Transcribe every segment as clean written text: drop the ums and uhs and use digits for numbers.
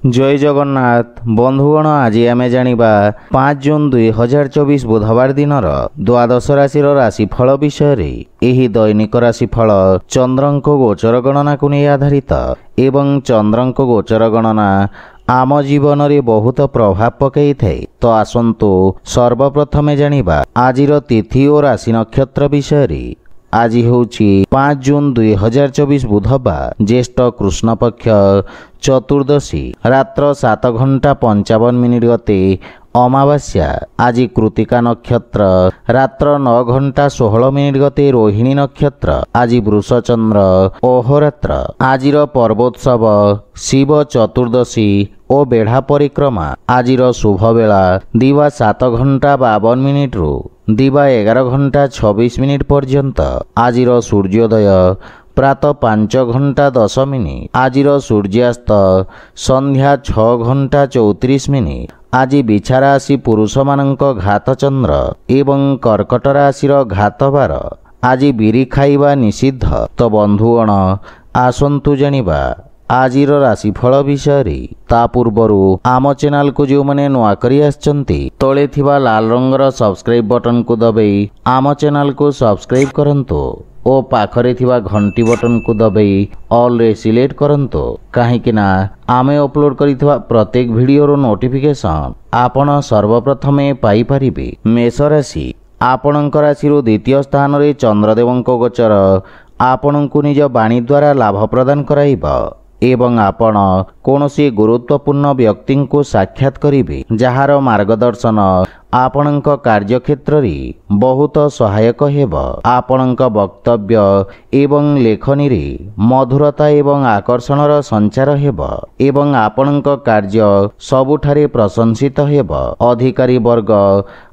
जय जगन्नाथ बंधुगण आज आम जाना 5 जून 2024 बुधवार दिन द्वादश राशि राशिफल विषय एही दैनिक राशिफल चंद्रंक गोचर गणना को नहीं आधारित एवं चंद्रंक गोचर गणना आम जीवन में बहुत प्रभाव पकई थाए। तो आसंतु सर्वप्रथमे जानिबा आजिर तिथि और राशि नक्षत्र विषय। आज होची 5 जून 2024 बुधवार ज्येष्ठ कृष्ण पक्ष चतुर्दशी रात्र 7 घंटा 55 मिनिट गते अमावास्या। आज कृतिका नक्षत्र रात्र 9 घंटा 16 मिनिट गते रोहिणी नक्षत्र। आज वृषचंद्र अहोरात्र। आजिर पर्वोत्सव शिव चतुर्दशी और बेढ़ा परिक्रमा। आजिर शुभ बेला दिवा 7 घंटा 52 मिनिट रु दिवा 11 घंटा 26 मिनिट पर्यंत। आजिर सूर्योदय प्रातः 5 घंटा 10 मिनिट। आजिर सूर्यास्त संध्या 6 घंटा 34 मिनिट। आज बिछा राशि पुरुष मानक घात चंद्र एवं कर्कट राशि घात बार। आज बिरी खाइबा निषिद्ध। तो बंधुगण आसंतु जानिबा आजिर राशिफल विषय। ता पूर्वरु आम चैनल को जो मैंने नुआ करी आछंती तले थिबा लाल रंगर सब्सक्राइब बटन को दबाई आम चैनल को सब्सक्राइब करंतु और पाखरे थिबा घंटी बटन को दबाई ऑल रे सिलेक्ट करंतु काहेकि ना आमे अपलोड करिथिबा प्रत्येक वीडियो रो नोटिफिकेशन आपण सर्वप्रथमे पाई परिबे। मेष राशि आपणक राशि द्वितीय स्थान रे चंद्रदेवंक गोचर आपणको निज वाणी द्वारा लाभ प्रदान कराइबा एवं आपण कौनसी गुरुत्वपूर्ण व्यक्ति को साक्षात करिबे जहार मार्गदर्शन आपणक कार्यक्षेत्र रे बहुत सहायक हेब। आपणक वक्तव्य एवं लेखनी रे मधुरता एवं आकर्षणर संचार हेब एवं आपणक कार्य सबुठारे प्रशंसित हेब। अधिकारी वर्ग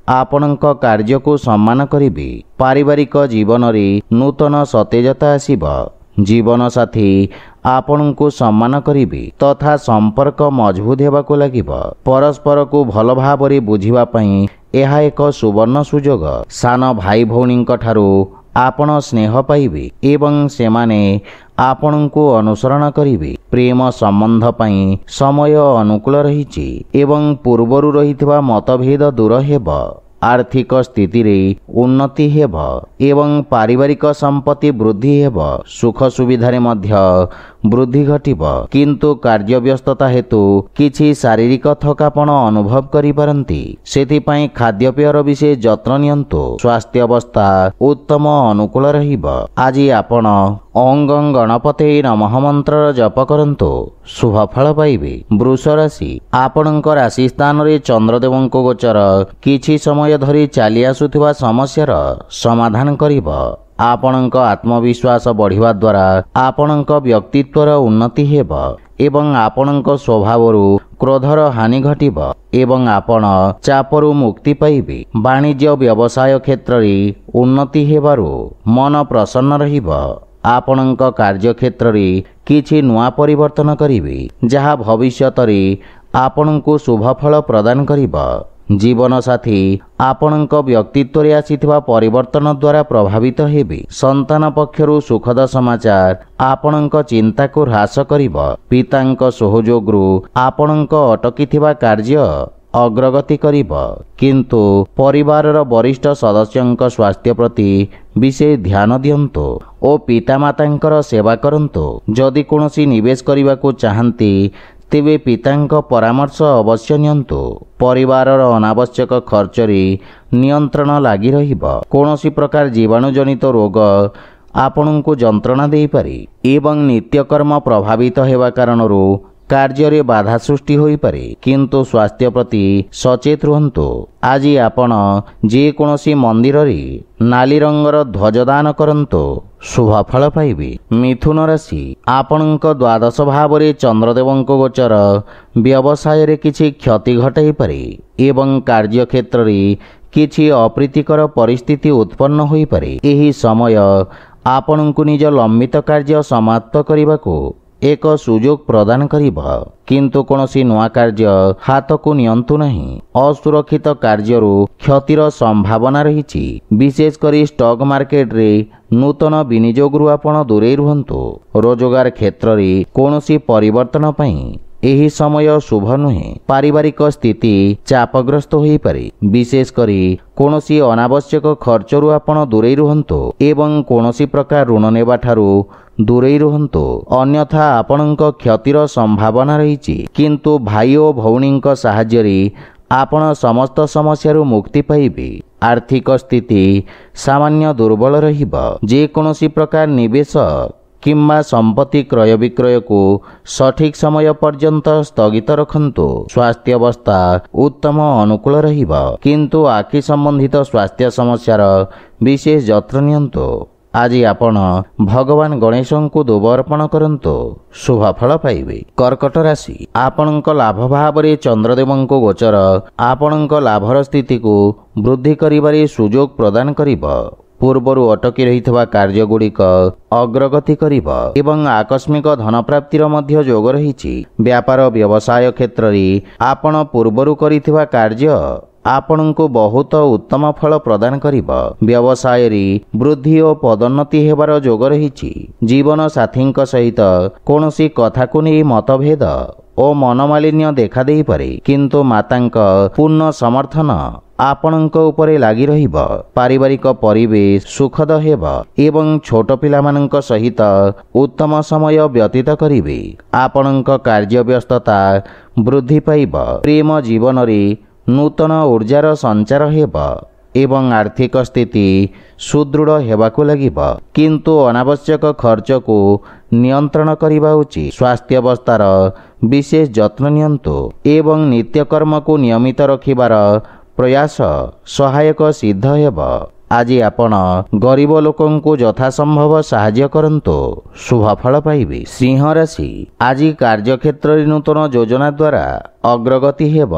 आपणक कार्य को सम्मान करिबे। पारिवारिक जीवन रे नूतन सतेजता आसीब। जीवन साथी आपण को सम्मान करिबे तथा संपर्क मजबूत हेबाको लागिब। परस्पर को भल भाबरे बुझिबा पई एहा एक सुवर्ण सुजोग। सान भाई भौणींक ठारू आपण स्नेह पाइबे एवं सेमाने आपण को अनुसरण करिबे। प्रेम संबंध पई समय अनुकूल रहिछि एवं पूर्वरु रहितबा मतभेद दूर हेब। आर्थिक स्थिति रे उन्नति हेब एवं पारिवारिक संपत्ति वृद्धि हेब। सुख सुविधा रे मध्य वृद्धि घटिब किंतु कार्य व्यस्तता हेतु किछि शारीरिक थकापन अनुभव करि पारंती। सेथिपाई खाद्यपेयर विशेष जत्न नियंतु। स्वास्थ्य अवस्था उत्तम अनुकूल रहिब। आज आपण ओं गणपते नमः मंत्र जप करंतु शुभ फल पाइबे। वृष राशि आपणक राशि स्थान रे चंद्रदेवंक गोचर किछि समय धरी चली आसुथिबा समस्यार समाधान करिब। आपणक आत्मविश्वास बढ़िवा द्वारा आपणक व्यक्तित्वर उन्नति हेब एवं आपणक स्वभावरु क्रोधर हानि घटिब एवं आपण चापरु मुक्ति पाइबे। वाणिज्य व्यवसाय क्षेत्र रे उन्नति हेबारु मन प्रसन्न रहिब। आपणक कार्य क्षेत्र रे किछि नुआ परिवर्तन करिवे जहा भविष्यत रे आपणको शुभ फल प्रदान करिब। जीवन साथी आपणक व्यक्तित्व रे आसीथिबा परिवर्तन द्वारा प्रभावित हेबे। संतान पक्षरु सुखद समाचार आपणक चिंता को ह्रास करिब। पितांक सहयोगरु आपणक अटकीथिबा कार्य अग्रगति करिब किंतु परिवारर वरिष्ठ सदस्यंक स्वास्थ्य प्रति विशेष ध्यान दियंतु और पितामातांकर सेवा करंतु। जदि कोनोसी निवेश करिबाकू चाहंती तेबे पितांक परामर्श अवश्य नियंतु। परिवारर अनावश्यक खर्च रे नियंत्रण लागि रहिब। कोनोसी प्रकार जीवाणुजनित रोग आपणको जंत्रणा देई पारे एवं नित्यकर्म प्रभावित हेबा कारणरू कार्य रे बाधा सृष्टि होई पारे किंतु स्वास्थ्य प्रति सचेत रहंतु। आज आपण जे कोनोसी मंदिर रे नाली रंगर ध्वजदान करंतु शुभ फल पाइबे। मिथुन राशि आपणक द्वादश भाव रे चंद्रदेवंक गोचर व्यवसाय रे किछि क्षति घटाई पारे एवं कार्य क्षेत्र रे किछि अप्रीतिकर परिस्थिति उत्पन्न होई पारे। एही समय आपणको निज लंबित कार्य समाप्त करिबाकू एक सुजोग प्रदान करिब किंतु कोनोसी नुआ कार्य हाथ को नियंतु नहीं। असुरक्षित कार्यरु क्षतिर संभावना रहिछि। विशेष करी स्टॉक मार्केट रे नूतन विनियोगरु आपण दूरे रुहंतु। रोजगार क्षेत्र रे कोनोसी परिवर्तन पई ଏହି ସମୟ ଶୁଭ ନୁହେଁ। ପାରିବାରିକ ସ୍ଥିତି ଚାପଗ୍ରସ୍ତ ହୋଇପାରେ। ବିଶେଷ କରି କୌଣସି ଅନାବଶ୍ୟକ ଖର୍ଚ୍ଚରୁ ଆପଣ ଦୂରେଇ ରୁହନ୍ତୁ ଏବଂ କୌଣସି ପ୍ରକାର ଋଣ ନେବାଠାରୁ ଦୂରେଇ ରୁହନ୍ତୁ, ଅନ୍ୟଥା ଆପଣଙ୍କ କ୍ଷତିର ସମ୍ଭାବନା ରହିଛି। କିନ୍ତୁ ଭାଇ ଓ ଭଉଣୀଙ୍କ ସାହାଯ୍ୟରେ ଆପଣ ସମସ୍ତ ସମସ୍ୟାରୁ ମୁକ୍ତି ପାଇବେ। ଆର୍ଥିକ ସ୍ଥିତି ସାମାନ୍ୟ ଦୁର୍ବଳ ରହିବ। ଯେକୌଣସି ପ୍ରକାର ନିବେଶ କିମ୍ବା ସମ୍ପତ୍ତି କ୍ରୟ ବିକ୍ରୟକୁ ସଠିକ୍ ସମୟ ପର୍ଯ୍ୟନ୍ତ ସ୍ଥଗିତ ରଖନ୍ତୁ। ସ୍ୱାସ୍ଥ୍ୟାବସ୍ଥା ଉତ୍ତମ ଅନୁକୂଳ ରହିବ, କିନ୍ତୁ ଆଖି ସମ୍ବନ୍ଧିତ ସ୍ୱାସ୍ଥ୍ୟ ସମସ୍ୟାର ବିଶେଷ ଯତ୍ନ ନିଅନ୍ତୁ। ଆଜି ଆପଣ ଭଗବାନ ଗଣେଶଙ୍କୁ ଦୁବ ଅର୍ପଣ କରନ୍ତୁ, ଶୁଭ ଫଳ ପାଇବେ। କର୍କଟ ରାଶି, ଆପଣଙ୍କ ଲାଭ ଭାବରେ ଚନ୍ଦ୍ରଦେବଙ୍କ ଗୋଚର ଆପଣଙ୍କ ଲାଭର ସ୍ଥିତିକୁ ବୃଦ୍ଧି କରିବାରେ ସୁଯୋଗ ପ୍ରଦାନ କରିବ। ପୂର୍ବରୁ ଅଟକି ରହିଥିବା କାର୍ଯ୍ୟଗୁଡ଼ିକ ଅଗ୍ରଗତି କରିବ ଏବଂ ଆକସ୍ମିକ ଧନପ୍ରାପ୍ତିର ମଧ୍ୟ ଯୋଗ ରହିଛି। ବ୍ୟାପାର ବ୍ୟବସାୟ କ୍ଷେତ୍ରରେ ଆପଣ ପୂର୍ବରୁ କରିଥିବା କାର୍ଯ୍ୟ ଆପଣଙ୍କୁ ବହୁତ ଉତ୍ତମ ଫଳ ପ୍ରଦାନ କରିବ। ବ୍ୟବସାୟରେ ବୃଦ୍ଧି ଓ ପଦୋନ୍ନତି ହେବାର ଯୋଗ ରହିଛି। ଜୀବନ ସାଥୀଙ୍କ ସହିତ କୌଣସି କଥାକୁ ନେଇ ମତଭେଦ ଓ ମନମାଳିନ୍ୟ ଦେଖାଦେଇପାରେ, କିନ୍ତୁ ମାତାଙ୍କ ପୂର୍ଣ୍ଣ ସମର୍ଥନ ଆପଣଙ୍କ ଉପରେ ଲାଗି ରହିବ। ପାରିବାରିକ ପରିବେଶ ସୁଖଦ ହେବ ଏବଂ ଛୋଟ ପିଲାମାନଙ୍କ ସହିତ ଉତ୍ତମ ସମୟ ବ୍ୟତୀତ କରିବେ। ଆପଣଙ୍କ କାର୍ଯ୍ୟବ୍ୟସ୍ତତା ବୃଦ୍ଧି ପାଇବ। ପ୍ରେମ ଜୀବନରେ ନୂତନ ଊର୍ଜାର ସଞ୍ଚାର ହେବ ଏବଂ ଆର୍ଥିକ ସ୍ଥିତି ସୁଦୃଢ଼ ହେବାକୁ ଲାଗିବ, କିନ୍ତୁ ଅନାବଶ୍ୟକ ଖର୍ଚ୍ଚକୁ ନିୟନ୍ତ୍ରଣ କରିବା ଉଚିତ। ସ୍ୱାସ୍ଥ୍ୟାବସ୍ଥାର ବିଶେଷ ଯତ୍ନ ନିଅନ୍ତୁ ଏବଂ ନିତ୍ୟକର୍ମକୁ ନିୟମିତ ରଖିବାର ପ୍ରୟାସ ସହାୟକ ସିଦ୍ଧ ହେବ। ଆଜି ଆପଣ ଗରିବ ଲୋକଙ୍କୁ ଯଥାସମ୍ଭବ ସାହାଯ୍ୟ କରନ୍ତୁ, ଶୁଭ ଫଳ ପାଇବେ। ସିଂହ ରାଶି, ଆଜି କାର୍ଯ୍ୟକ୍ଷେତ୍ରରେ ନୂତନ ଯୋଜନା ଦ୍ୱାରା ଅଗ୍ରଗତି ହେବ।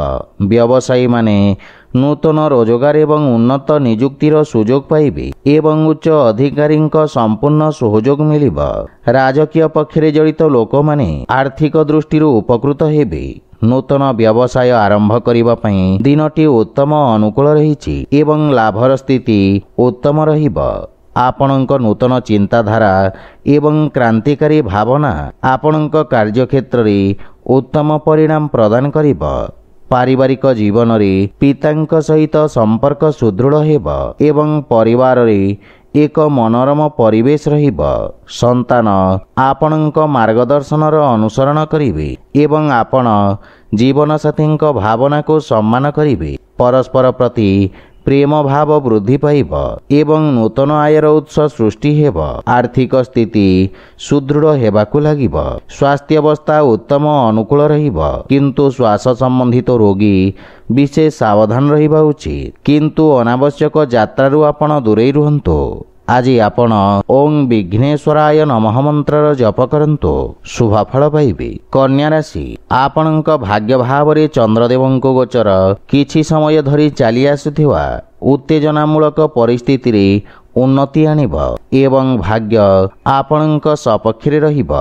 ବ୍ୟବସାୟୀମାନେ ନୂତନ ରୋଜଗାର ଏବଂ ଉନ୍ନତ ନିଯୁକ୍ତିର ସୁଯୋଗ ପାଇବେ ଏବଂ ଉଚ୍ଚ ଅଧିକାରୀଙ୍କ ସମ୍ପୂର୍ଣ୍ଣ ସହଯୋଗ ମିଳିବ। ରାଜକୀୟ ପକ୍ଷରେ ଜଡ଼ିତ ଲୋକମାନେ ଆର୍ଥିକ ଦୃଷ୍ଟିରୁ ଉପକୃତ ହେବେ। ନୂତନ ବ୍ୟବସାୟ ଆରମ୍ଭ କରିବା ପାଇଁ ଦିନଟି ଉତ୍ତମ ଅନୁକୂଳ ରହିଛି ଏବଂ ଲାଭର ସ୍ଥିତି ଉତ୍ତମ ରହିବ। ଆପଣଙ୍କ ନୂତନ ଚିନ୍ତାଧାରା ଏବଂ କ୍ରାନ୍ତିକାରୀ ଭାବନା ଆପଣଙ୍କ କାର୍ଯ୍ୟକ୍ଷେତ୍ରରେ ଉତ୍ତମ ପରିଣାମ ପ୍ରଦାନ କରିବ। ପାରିବାରିକ ଜୀବନରେ ପିତାଙ୍କ ସହିତ ସମ୍ପର୍କ ସୁଦୃଢ଼ ହେବ ଏବଂ ପରିବାରରେ ଏକ ମନୋରମ ପରିବେଶ ରହିବ। ସନ୍ତାନ ଆପଣଙ୍କ ମାର୍ଗଦର୍ଶନର ଅନୁସରଣ କରିବେ ଏବଂ ଆପଣ ଜୀବନସାଥୀଙ୍କ ଭାବନାକୁ ସମ୍ମାନ କରିବେ। ପରସ୍ପର ପ୍ରତି ପ୍ରେମ ଭାବ ବୃଦ୍ଧି ପାଇବ ଏବଂ ନୂତନ ଆୟର ଉତ୍ସ ସୃଷ୍ଟି ହେବ। ଆର୍ଥିକ ସ୍ଥିତି ସୁଦୃଢ଼ ହେବାକୁ ଲାଗିବ। ସ୍ୱାସ୍ଥ୍ୟାବସ୍ଥା ଉତ୍ତମ ଅନୁକୂଳ ରହିବ, କିନ୍ତୁ ଶ୍ୱାସ ସମ୍ବନ୍ଧିତ ରୋଗୀ ବିଶେଷ ସାବଧାନ ରହିବା ଉଚିତ। କିନ୍ତୁ ଅନାବଶ୍ୟକ ଯାତ୍ରାରୁ ଆପଣ ଦୂରେଇ ରୁହନ୍ତୁ। ଆଜି ଆପଣ ଓଂ ବିଘ୍ନେଶ୍ୱରାୟ ନମଃ ମନ୍ତ୍ରର ଜପ କରନ୍ତୁ, ଶୁଭ ଫଳ ପାଇବେ। କନ୍ୟା ରାଶି, ଆପଣଙ୍କ ଭାଗ୍ୟ ଭାବରେ ଚନ୍ଦ୍ରଦେବଙ୍କ ଗୋଚର କିଛି ସମୟ ଧରି ଚାଲି ଆସୁଥିବା ଉତ୍ତେଜନାମୂଳକ ପରିସ୍ଥିତିରେ ଉନ୍ନତି ଆଣିବ ଏବଂ ଭାଗ୍ୟ ଆପଣଙ୍କ ସପକ୍ଷରେ ରହିବ।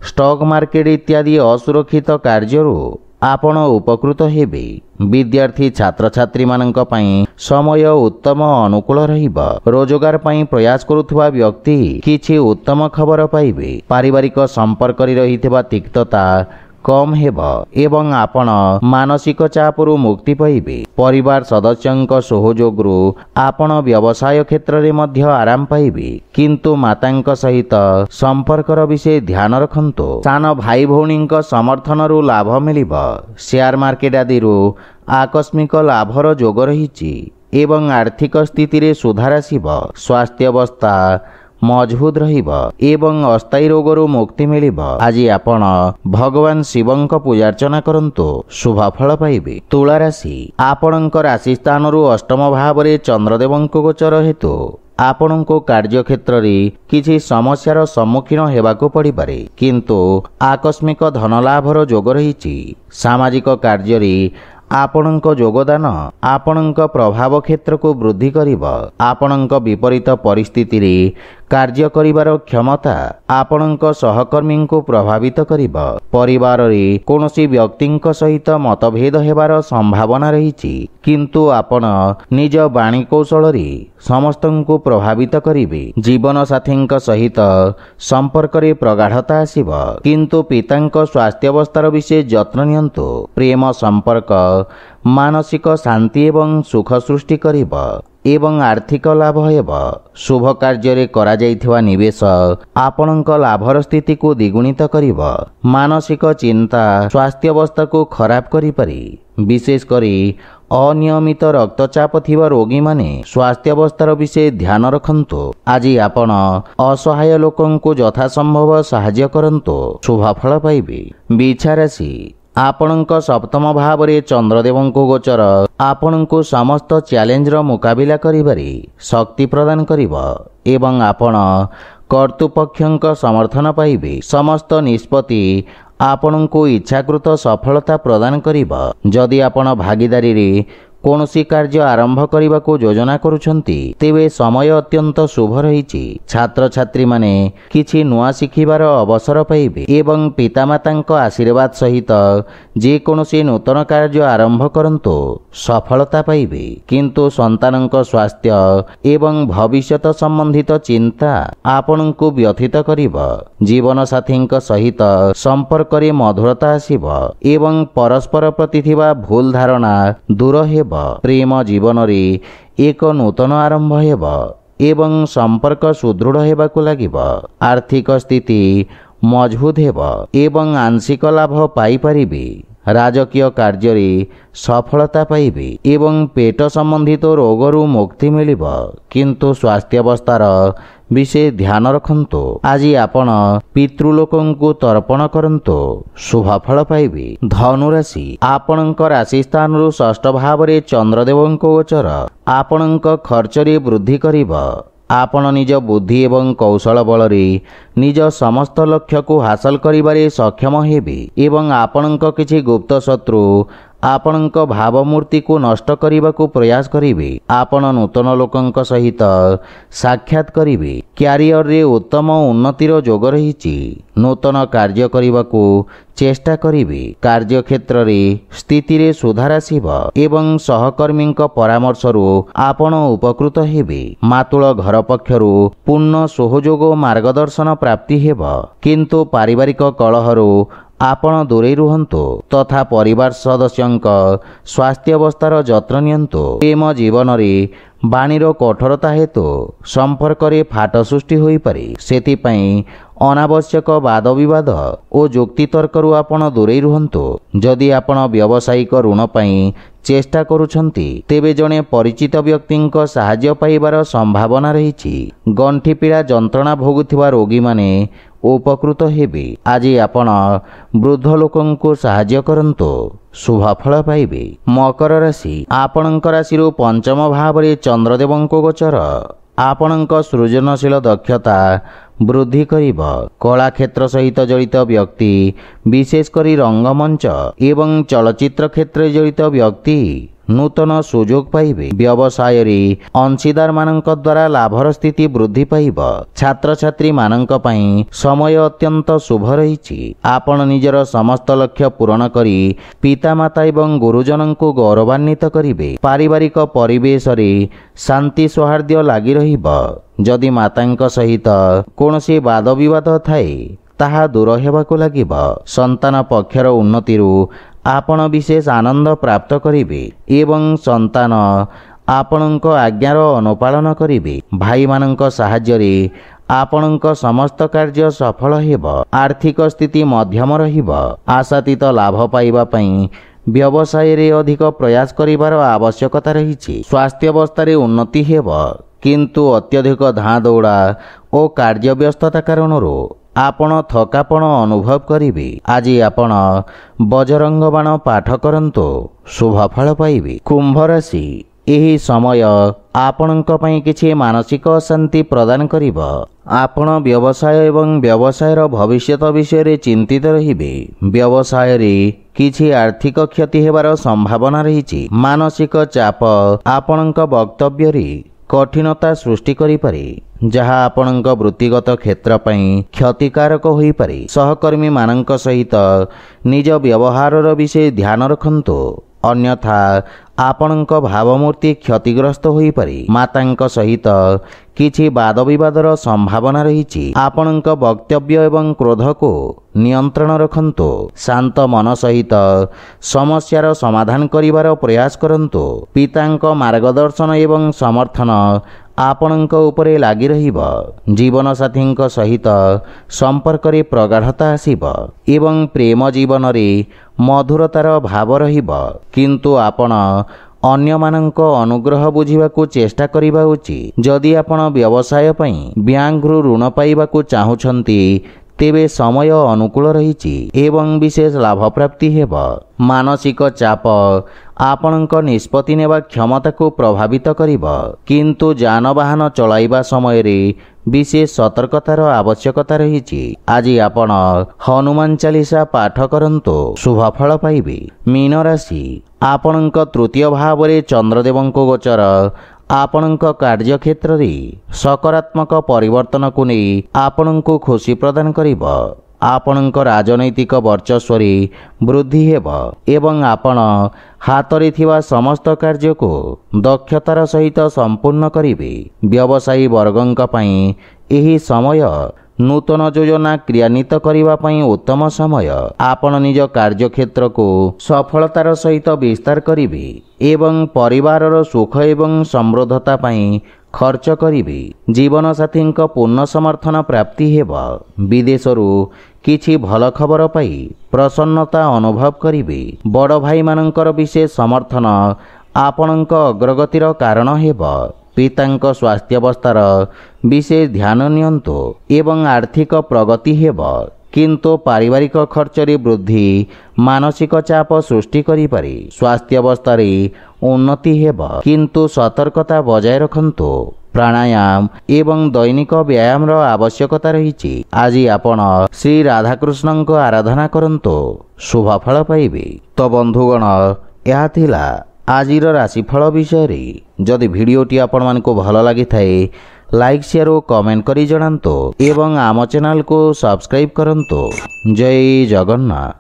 ଷ୍ଟକ୍ ମାର୍କେଟ ଇତ୍ୟାଦି ଅସୁରକ୍ଷିତ କାର୍ଯ୍ୟରୁ ଆପଣ ଉପକୃତ ହେବେ। ବିଦ୍ୟାର୍ଥୀ ଛାତ୍ରଛାତ୍ରୀମାନଙ୍କ ପାଇଁ ସମୟ ଉତ୍ତମ ଅନୁକୂଳ ରହିବ। ରୋଜଗାର ପାଇଁ ପ୍ରୟାସ କରୁଥିବା ବ୍ୟକ୍ତି କିଛି ଉତ୍ତମ ଖବର ପାଇବେ। ପାରିବାରିକ ସମ୍ପର୍କରେ ରହିଥିବା ତିକ୍ତତା କମ୍ ହେବ ଏବଂ ଆପଣ ମାନସିକ ଚାପରୁ ମୁକ୍ତି ପାଇବେ। ପରିବାର ସଦସ୍ୟଙ୍କ ସହଯୋଗରୁ ଆପଣ ବ୍ୟବସାୟ କ୍ଷେତ୍ରରେ ମଧ୍ୟ ଆରାମ ପାଇବେ, କିନ୍ତୁ ମାତାଙ୍କ ସହିତ ସମ୍ପର୍କର ବିଷୟ ଧ୍ୟାନ ରଖନ୍ତୁ। ସାନ ଭାଇ ଭଉଣୀଙ୍କ ସମର୍ଥନରୁ ଲାଭ ମିଳିବ। ସେୟାର ମାର୍କେଟ ଆଦିରୁ ଆକସ୍ମିକ ଲାଭର ଯୋଗ ରହିଛି ଏବଂ ଆର୍ଥିକ ସ୍ଥିତିରେ ସୁଧାର ଆସିବ। ସ୍ୱାସ୍ଥ୍ୟାବସ୍ଥା ମଜବୁତ ରହିବ ଏବଂ ଅସ୍ଥାୟୀ ରୋଗରୁ ମୁକ୍ତି ମିଳିବ। ଆଜି ଆପଣ ଭଗବାନ ଶିବଙ୍କ ପୂଜାର୍ଚ୍ଚନା କରନ୍ତୁ, ଶୁଭ ଫଳ ପାଇବେ। ତୁଳା ରାଶି, ଆପଣଙ୍କ ରାଶି ସ୍ଥାନରୁ ଅଷ୍ଟମ ଭାବରେ ଚନ୍ଦ୍ରଦେବଙ୍କ ଗୋଚର ହେତୁ ଆପଣଙ୍କୁ କାର୍ଯ୍ୟକ୍ଷେତ୍ରରେ କିଛି ସମସ୍ୟାର ସମ୍ମୁଖୀନ ହେବାକୁ ପଡ଼ିପାରେ, କିନ୍ତୁ ଆକସ୍ମିକ ଧନଲାଭର ଯୋଗ ରହିଛି। ସାମାଜିକ କାର୍ଯ୍ୟରେ ଆପଣଙ୍କ ଯୋଗଦାନ ଆପଣଙ୍କ ପ୍ରଭାବ କ୍ଷେତ୍ରକୁ ବୃଦ୍ଧି କରିବ। ଆପଣଙ୍କ ବିପରୀତ ପରିସ୍ଥିତିରେ କାର୍ଯ୍ୟ କରିବାର କ୍ଷମତା ଆପଣଙ୍କ ସହକର୍ମୀଙ୍କୁ ପ୍ରଭାବିତ କରିବ। ପରିବାରରେ କୌଣସି ବ୍ୟକ୍ତିଙ୍କ ସହିତ ମତଭେଦ ହେବାର ସମ୍ଭାବନା ରହିଛି, କିନ୍ତୁ ଆପଣ ନିଜ ବାଣୀ କୌଶଳରେ ସମସ୍ତଙ୍କୁ ପ୍ରଭାବିତ କରିବେ। ଜୀବନସାଥୀଙ୍କ ସହିତ ସମ୍ପର୍କରେ ପ୍ରଗାଢ଼ତା ଆସିବ, କିନ୍ତୁ ପିତାଙ୍କ ସ୍ୱାସ୍ଥ୍ୟାବସ୍ଥାର ବିଶେଷ ଯତ୍ନ ନିଅନ୍ତୁ। ପ୍ରେମ ସମ୍ପର୍କ ମାନସିକ ଶାନ୍ତି ଏବଂ ସୁଖ ସୃଷ୍ଟି କରିବ ଏବଂ ଆର୍ଥିକ ଲାଭ ହେବ। ଶୁଭ କାର୍ଯ୍ୟରେ କରାଯାଇଥିବା ନିବେଶ ଆପଣଙ୍କ ଲାଭର ସ୍ଥିତିକୁ ଦ୍ୱିଗୁଣିତ କରିବ। ମାନସିକ ଚିନ୍ତା ସ୍ୱାସ୍ଥ୍ୟାବସ୍ଥାକୁ ଖରାପ କରିପାରେ। ବିଶେଷ କରି ଅନିୟମିତ ରକ୍ତଚାପ ଥିବା ରୋଗୀମାନେ ସ୍ୱାସ୍ଥ୍ୟାବସ୍ଥାର ବିଶେଷ ଧ୍ୟାନ ରଖନ୍ତୁ। ଆଜି ଆପଣ ଅସହାୟ ଲୋକଙ୍କୁ ଯଥାସମ୍ଭବ ସାହାଯ୍ୟ କରନ୍ତୁ, ଶୁଭଫଳ ପାଇବେ। ବିଛା ରାଶି, ଆପଣଙ୍କ ସପ୍ତମ ଭାବରେ ଚନ୍ଦ୍ରଦେବଙ୍କ ଗୋଚର ଆପଣଙ୍କୁ ସମସ୍ତ ଚ୍ୟାଲେଞ୍ଜର ମୁକାବିଲା କରିବାରେ ଶକ୍ତି ପ୍ରଦାନ କରିବ ଏବଂ ଆପଣ କର୍ତ୍ତୃପକ୍ଷଙ୍କ ସମର୍ଥନ ପାଇବେ। ସମସ୍ତ ନିଷ୍ପତ୍ତି ଆପଣଙ୍କୁ ଇଚ୍ଛାକୃତ ସଫଳତା ପ୍ରଦାନ କରିବ। ଯଦି ଆପଣ ଭାଗିଦାରୀରେ କୌଣସି କାର୍ଯ୍ୟ ଆରମ୍ଭ କରିବାକୁ ଯୋଜନା କରୁଛନ୍ତି, ତେବେ ସମୟ ଅତ୍ୟନ୍ତ ଶୁଭ ରହିଛି। ଛାତ୍ରଛାତ୍ରୀମାନେ କିଛି ନୂଆ ଶିଖିବାର ଅବସର ପାଇବେ ଏବଂ ପିତାମାତାଙ୍କ ଆଶୀର୍ବାଦ ସହିତ ଯେକୌଣସି ନୂତନ କାର୍ଯ୍ୟ ଆରମ୍ଭ କରନ୍ତୁ, ସଫଳତା ପାଇବେ। କିନ୍ତୁ ସନ୍ତାନଙ୍କ ସ୍ୱାସ୍ଥ୍ୟ ଏବଂ ଭବିଷ୍ୟତ ସମ୍ବନ୍ଧିତ ଚିନ୍ତା ଆପଣଙ୍କୁ ବ୍ୟଥିତ କରିବ। ଜୀବନସାଥୀଙ୍କ ସହିତ ସମ୍ପର୍କରେ ମଧୁରତା ଆସିବ ଏବଂ ପରସ୍ପର ପ୍ରତି ଥିବା ଭୁଲ ଧାରଣା ଦୂର ହେବ। ପ୍ରେମ ଜୀବନରେ ଏକ ନୂତନ ଆରମ୍ଭ ହେବ ଏବଂ ସମ୍ପର୍କ ସୁଦୃଢ଼ ହେବାକୁ ଲାଗିବ। ଆର୍ଥିକ ସ୍ଥିତି ମଜବୁତ ହେବ ଏବଂ ଆଂଶିକ ଲାଭ ପାଇପାରିବେ। ରାଜକୀୟ କାର୍ଯ୍ୟରେ ସଫଳତା ପାଇବେ ଏବଂ ପେଟ ସମ୍ବନ୍ଧିତ ରୋଗରୁ ମୁକ୍ତି ମିଳିବ, କିନ୍ତୁ ସ୍ୱାସ୍ଥ୍ୟାବସ୍ଥାର ବିଶେଷ ଧ୍ୟାନ ରଖନ୍ତୁ। ଆଜି ଆପଣ ପିତୃଲୋକଙ୍କୁ ତର୍ପଣ କରନ୍ତୁ, ଶୁଭଫଳ ପାଇବେ। ଧନୁରାଶି, ଆପଣଙ୍କ ରାଶି ସ୍ଥାନରୁ ଷଷ୍ଠ ଭାବରେ ଚନ୍ଦ୍ରଦେବଙ୍କ ଗୋଚର ଆପଣଙ୍କ ଖର୍ଚ୍ଚରେ ବୃଦ୍ଧି କରିବ। ଆପଣ ନିଜ ବୁଦ୍ଧି ଏବଂ କୌଶଳ ବଳରେ ନିଜ ସମସ୍ତ ଲକ୍ଷ୍ୟକୁ ହାସଲ କରିବାରେ ସକ୍ଷମ ହେବେ ଏବଂ ଆପଣଙ୍କ କିଛି ଗୁପ୍ତ ଶତ୍ରୁ ଆପଣଙ୍କ ଭାବମୂର୍ତ୍ତିକୁ ନଷ୍ଟ କରିବାକୁ ପ୍ରୟାସ କରିବେ। ଆପଣ ନୂତନ ଲୋକଙ୍କ ସହିତ ସାକ୍ଷାତ କରିବେ। କ୍ୟାରିୟରରେ ଉତ୍ତମ ଉନ୍ନତିର ଯୋଗ ରହିଛି। ନୂତନ କାର୍ଯ୍ୟ କରିବାକୁ ଚେଷ୍ଟା କରିବେ। କାର୍ଯ୍ୟକ୍ଷେତ୍ରରେ ସ୍ଥିତିରେ ସୁଧାର ଆସିବ ଏବଂ ସହକର୍ମୀଙ୍କ ପରାମର୍ଶରୁ ଆପଣ ଉପକୃତ ହେବେ। ମାତୁଳ ଘର ପକ୍ଷରୁ ପୂର୍ଣ୍ଣ ସହଯୋଗ ଓ ମାର୍ଗଦର୍ଶନ ପ୍ରାପ୍ତି ହେବ, କିନ୍ତୁ ପାରିବାରିକ କଳହରୁ ଆପଣ ଦୂରେଇ ରୁହନ୍ତୁ ତଥା ପରିବାର ସଦସ୍ୟଙ୍କ ସ୍ୱାସ୍ଥ୍ୟାବସ୍ଥାର ଯତ୍ନ ନିଅନ୍ତୁ। ପ୍ରେମ ଜୀବନରେ ବାଣୀର କଠୋରତା ହେତୁ ସମ୍ପର୍କରେ ଫାଟ ସୃଷ୍ଟି ହୋଇପାରେ। ସେଥିପାଇଁ ଅନାବଶ୍ୟକ ବାଦବିବାଦ ଓ ଯୁକ୍ତିତର୍କରୁ ଆପଣ ଦୂରେଇ ରୁହନ୍ତୁ। ଯଦି ଆପଣ ବ୍ୟବସାୟିକ ଋଣ ପାଇଁ ଚେଷ୍ଟା କରୁଛନ୍ତି, ତେବେ ଜଣେ ପରିଚିତ ବ୍ୟକ୍ତିଙ୍କ ସାହାଯ୍ୟ ପାଇବାର ସମ୍ଭାବନା ରହିଛି। ଗଣ୍ଠିପୀଡ଼ା ଯନ୍ତ୍ରଣା ଭୋଗୁଥିବା ରୋଗୀମାନେ ଉପକୃତ ହେବେ। ଆଜି ଆପଣ ବୃଦ୍ଧ ଲୋକଙ୍କୁ ସାହାଯ୍ୟ କରନ୍ତୁ, ଶୁଭଫଳ ପାଇବେ। ମକର ରାଶି, ଆପଣଙ୍କ ରାଶିରୁ ପଞ୍ଚମ ଭାବରେ ଚନ୍ଦ୍ରଦେବଙ୍କ ଗୋଚର ଆପଣଙ୍କ ସୃଜନଶୀଳ ଦକ୍ଷତା ବୃଦ୍ଧି କରିବ। କଳାକ୍ଷେତ୍ର ସହିତ ଜଡ଼ିତ ବ୍ୟକ୍ତି, ବିଶେଷ କରି ରଙ୍ଗମଞ୍ଚ ଏବଂ ଚଳଚ୍ଚିତ୍ର କ୍ଷେତ୍ରରେ ଜଡ଼ିତ ବ୍ୟକ୍ତି ନୂତନ ସୁଯୋଗ ପାଇବେ। ବ୍ୟବସାୟରେ ଅଂଶୀଦାରମାନଙ୍କ ଦ୍ୱାରା ଲାଭର ସ୍ଥିତି ବୃଦ୍ଧି ପାଇବ। ଛାତ୍ରଛାତ୍ରୀମାନଙ୍କ ପାଇଁ ସମୟ ଅତ୍ୟନ୍ତ ଶୁଭ ରହିଛି। ଆପଣ ନିଜର ସମସ୍ତ ଲକ୍ଷ୍ୟ ପୂରଣ କରି ପିତାମାତା ଏବଂ ଗୁରୁଜନଙ୍କୁ ଗୌରବାନ୍ୱିତ କରିବେ। ପାରିବାରିକ ପରିବେଶରେ ଶାନ୍ତି ସୌହାର୍ଦ୍ଦ୍ୟ ଲାଗି ରହିବ। ଯଦି ମାତାଙ୍କ ସହିତ କୌଣସି ବାଦବିବାଦ ଥାଏ, ତାହା ଦୂର ହେବାକୁ ଲାଗିବ। ସନ୍ତାନ ପକ୍ଷର ଉନ୍ନତିରୁ ଆପଣ ବିଶେଷ ଆନନ୍ଦ ପ୍ରାପ୍ତ କରିବେ ଏବଂ ସନ୍ତାନ ଆପଣଙ୍କ ଆଜ୍ଞାର ଅନୁପାଳନ କରିବେ। ଭାଇମାନଙ୍କ ସାହାଯ୍ୟରେ ଆପଣଙ୍କ ସମସ୍ତ କାର୍ଯ୍ୟ ସଫଳ ହେବ। ଆର୍ଥିକ ସ୍ଥିତି ମଧ୍ୟମ ରହିବ। ଆଶାତୀତ ଲାଭ ପାଇବା ପାଇଁ ବ୍ୟବସାୟରେ ଅଧିକ ପ୍ରୟାସ କରିବାର ଆବଶ୍ୟକତା ରହିଛି। ସ୍ୱାସ୍ଥ୍ୟାବସ୍ଥାରେ ଉନ୍ନତି ହେବ, କିନ୍ତୁ ଅତ୍ୟଧିକ ଧାଁ ଦୌଡ଼ା ଓ କାର୍ଯ୍ୟବ୍ୟସ୍ତତା କାରଣରୁ ଆପଣ ଥକାପଣ ଅନୁଭବ କରିବେ। ଆଜି ଆପଣ ବଜରଙ୍ଗ ବାଣ ପାଠ କରନ୍ତୁ, ଶୁଭଫଳ ପାଇବେ। କୁମ୍ଭ ରାଶି, ଏହି ସମୟ ଆପଣଙ୍କ ପାଇଁ କିଛି ମାନସିକ ଅଶାନ୍ତି ପ୍ରଦାନ କରିବ। ଆପଣ ବ୍ୟବସାୟ ଏବଂ ବ୍ୟବସାୟର ଭବିଷ୍ୟତ ବିଷୟରେ ଚିନ୍ତିତ ରହିବେ। ବ୍ୟବସାୟରେ କିଛି ଆର୍ଥିକ କ୍ଷତି ହେବାର ସମ୍ଭାବନା ରହିଛି। ମାନସିକ ଚାପ ଆପଣଙ୍କ ବକ୍ତବ୍ୟରେ କଠିନତା ସୃଷ୍ଟି କରିପାରେ। ଯାହା ଆପଣଙ୍କ ବୃତ୍ତିଗତ କ୍ଷେତ୍ର ପାଇଁ କ୍ଷତିକାରକ ହୋଇପାରେ। ସହକର୍ମୀ ମାନଙ୍କ ସହିତ ନିଜ ବ୍ୟବହାରର ବିଷୟ ଧ୍ୟାନ ରଖନ୍ତୁ, ଅନ୍ୟଥା ଆପଣଙ୍କ ଭାବମୂର୍ତ୍ତି କ୍ଷତିଗ୍ରସ୍ତ ହୋଇପାରେ। ମାତାଙ୍କ ସହିତ କିଛି ବାଦବିବାଦର ସମ୍ଭାବନା ରହିଛି। ଆପଣଙ୍କ ବକ୍ତବ୍ୟ ଏବଂ କ୍ରୋଧକୁ ନିୟନ୍ତ୍ରଣ ରଖନ୍ତୁ। ଶାନ୍ତ ମନ ସହିତ ସମସ୍ୟାର ସମାଧାନ କରିବାର ପ୍ରୟାସ କରନ୍ତୁ। ପିତାଙ୍କ ମାର୍ଗଦର୍ଶନ ଏବଂ ସମର୍ଥନ ଆପଣଙ୍କ ଉପରେ ଲାଗି ରହିବ। ଜୀବନସାଥୀଙ୍କ ସହିତ ସମ୍ପର୍କରେ ପ୍ରଗାଢ଼ତା ଆସିବ ଏବଂ ପ୍ରେମ ଜୀବନରେ ମଧୁରତାର ଭାବ ରହିବ। କିନ୍ତୁ ଆପଣ ଅନ୍ୟମାନଙ୍କ ଅନୁଗ୍ରହ ବୁଝିବାକୁ ଚେଷ୍ଟା କରିବା ଉଚିତ। ଯଦି ଆପଣ ବ୍ୟବସାୟ ପାଇଁ ବ୍ୟାଙ୍କରୁ ଋଣ ପାଇବାକୁ ଚାହୁଁଛନ୍ତି, ତେବେ ସମୟ ଅନୁକୂଳ ରହିଛି ଏବଂ ବିଶେଷ ଲାଭପ୍ରାପ୍ତି ହେବ। ମାନସିକ ଚାପ ଆପଣଙ୍କ ନିଷ୍ପତ୍ତି ନେବା କ୍ଷମତାକୁ ପ୍ରଭାବିତ କରିବ, କିନ୍ତୁ ଯାନବାହନ ଚଳାଇବା ସମୟରେ ବିଶେଷ ସତର୍କତାର ଆବଶ୍ୟକତା ରହିଛି। ଆଜି ଆପଣ ହନୁମାନ ଚାଳିଶା ପାଠ କରନ୍ତୁ, ଶୁଭଫଳ ପାଇବେ। ମୀନ ରାଶି, ଆପଣଙ୍କ ତୃତୀୟ ଭାବରେ ଚନ୍ଦ୍ରଦେବଙ୍କ ଗୋଚର ଆପଣଙ୍କ କାର୍ଯ୍ୟକ୍ଷେତ୍ରରେ ସକାରାତ୍ମକ ପରିବର୍ତ୍ତନକୁ ନେଇ ଆପଣଙ୍କୁ ଖୁସି ପ୍ରଦାନ କରିବ। ଆପଣଙ୍କ ରାଜନୈତିକ ବର୍ଚସ୍ୱରେ ବୃଦ୍ଧି ହେବ ଏବଂ ଆପଣ ହାତରେ ଥିବା ସମସ୍ତ କାର୍ଯ୍ୟକୁ ଦକ୍ଷତାର ସହିତ ସମ୍ପୂର୍ଣ୍ଣ କରିବେ। ବ୍ୟବସାୟୀ ବର୍ଗଙ୍କ ପାଇଁ ଏହି ସମୟ ନୂତନ ଯୋଜନା କ୍ରିୟାନ୍ୱିତ କରିବା ପାଇଁ ଉତ୍ତମ ସମୟ। ଆପଣ ନିଜ କାର୍ଯ୍ୟକ୍ଷେତ୍ରକୁ ସଫଳତାର ସହିତ ବିସ୍ତାର କରିବେ ଏବଂ ପରିବାରର ସୁଖ ଏବଂ ସମୃଦ୍ଧତା ପାଇଁ ଖର୍ଚ୍ଚ କରିବେ। ଜୀବନସାଥୀଙ୍କ ପୂର୍ଣ୍ଣ ସମର୍ଥନ ପ୍ରାପ୍ତି ହେବ। ବିଦେଶରୁ କିଛି ଭଲ ଖବର ପାଇ ପ୍ରସନ୍ନତା ଅନୁଭବ କରିବେ। ବଡ଼ ଭାଇମାନଙ୍କର ବିଶେଷ ସମର୍ଥନ ଆପଣଙ୍କ ଅଗ୍ରଗତିର କାରଣ ହେବ। ପିତାଙ୍କ ସ୍ୱାସ୍ଥ୍ୟାବସ୍ଥାର ବିଶେଷ ଧ୍ୟାନ ନିଅନ୍ତୁ ଏବଂ ଆର୍ଥିକ ପ୍ରଗତି ହେବ, କିନ୍ତୁ ପାରିବାରିକ ଖର୍ଚ୍ଚରେ ବୃଦ୍ଧି ମାନସିକ ଚାପ ସୃଷ୍ଟି କରିପାରେ। ସ୍ୱାସ୍ଥ୍ୟାବସ୍ଥାରେ ଉନ୍ନତି ହେବ, କିନ୍ତୁ ସତର୍କତା ବଜାୟ ରଖନ୍ତୁ। ପ୍ରାଣାୟାମ ଏବଂ ଦୈନିକ ବ୍ୟାୟାମର ଆବଶ୍ୟକତା ରହିଛି। ଆଜି ଆପଣ ଶ୍ରୀ ରାଧାକୃଷ୍ଣଙ୍କ ଆରାଧନା କରନ୍ତୁ, ଶୁଭଫଳ ପାଇବେ। ତ ବନ୍ଧୁଗଣ, ଏହା ଥିଲା ଆଜିର ରାଶିଫଳ ବିଷୟରେ। ଯଦି ଭିଡ଼ିଓଟି ଆପଣମାନଙ୍କୁ ଭଲ ଲାଗିଥାଏ, ଲାଇକ୍, ସେୟାର ଓ କମେଣ୍ଟ କରି ଜଣାନ୍ତୁ ଏବଂ ଆମ ଚ୍ୟାନେଲକୁ ସବସ୍କ୍ରାଇବ୍ କରନ୍ତୁ। ଜୟ ଜଗନ୍ନାଥ।